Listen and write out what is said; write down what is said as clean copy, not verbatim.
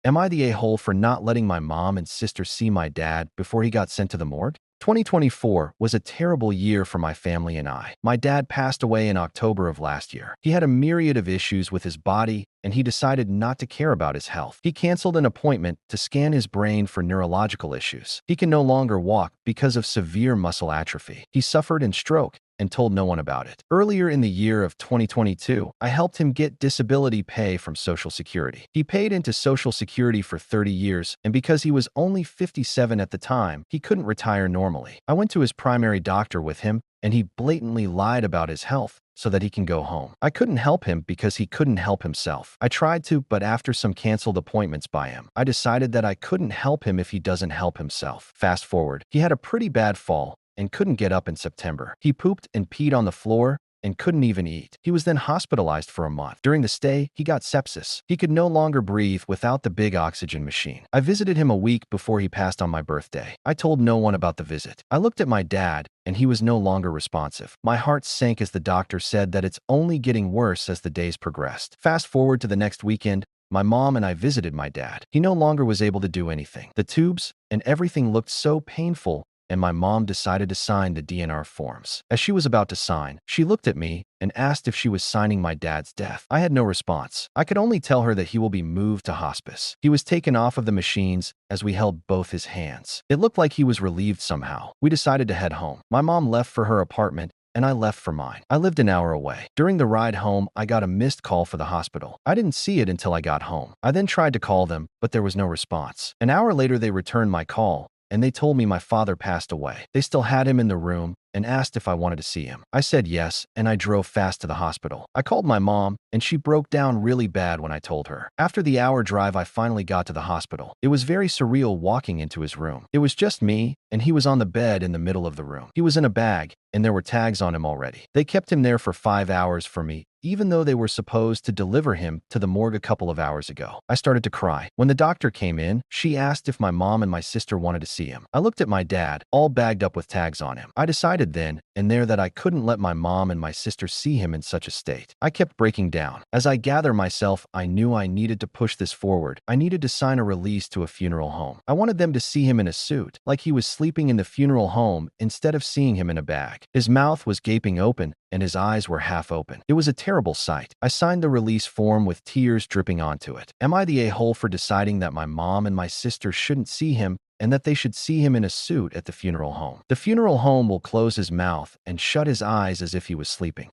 Am I the a-hole for not letting my mom and sister see my dad before he got sent to the morgue? 2024 was a terrible year for my family and I. My dad passed away in October of last year. He had a myriad of issues with his body, and he decided not to care about his health. He canceled an appointment to scan his brain for neurological issues. He can no longer walk because of severe muscle atrophy. He suffered a stroke and told no one about it. Earlier in the year of 2022, I helped him get disability pay from Social Security. He paid into Social Security for 30 years, and because he was only 57 at the time, he couldn't retire normally. I went to his primary doctor with him, and he blatantly lied about his health so that he can go home. I couldn't help him because he couldn't help himself. I tried to, but after some canceled appointments by him, I decided that I couldn't help him if he doesn't help himself. Fast forward, he had a pretty bad fall and couldn't get up in September. He pooped and peed on the floor and couldn't even eat. He was then hospitalized for a month. During the stay, he got sepsis. He could no longer breathe without the big oxygen machine. I visited him a week before he passed on my birthday. I told no one about the visit. I looked at my dad, and he was no longer responsive. My heart sank as the doctor said that it's only getting worse as the days progressed. Fast forward to the next weekend, my mom and I visited my dad. He no longer was able to do anything. The tubes and everything looked so painful, and my mom decided to sign the DNR forms. As she was about to sign, she looked at me and asked if she was signing my dad's death. I had no response. I could only tell her that he will be moved to hospice. He was taken off of the machines as we held both his hands. It looked like he was relieved somehow. We decided to head home. My mom left for her apartment, and I left for mine. I lived an hour away. During the ride home, I got a missed call for the hospital. I didn't see it until I got home. I then tried to call them, but there was no response. An hour later, they returned my call, and they told me my father passed away. They still had him in the room and asked if I wanted to see him. I said yes, and I drove fast to the hospital. I called my mom, and she broke down really bad when I told her. After the hour drive, I finally got to the hospital. It was very surreal walking into his room. It was just me, and he was on the bed in the middle of the room. He was in a bag, and there were tags on him already. They kept him there for 5 hours for me, even though they were supposed to deliver him to the morgue a couple of hours ago. I started to cry. When the doctor came in, she asked if my mom and my sister wanted to see him. I looked at my dad, all bagged up with tags on him. I decided then and there that I couldn't let my mom and my sister see him in such a state. I kept breaking down. As I gathered myself, I knew I needed to push this forward. I needed to sign a release to a funeral home. I wanted them to see him in a suit, like he was sleeping in the funeral home instead of seeing him in a bag. His mouth was gaping open, and his eyes were half open. It was a terrible sight. I signed the release form with tears dripping onto it. Am I the a-hole for deciding that my mom and my sister shouldn't see him and that they should see him in a suit at the funeral home? The funeral home will close his mouth and shut his eyes as if he was sleeping.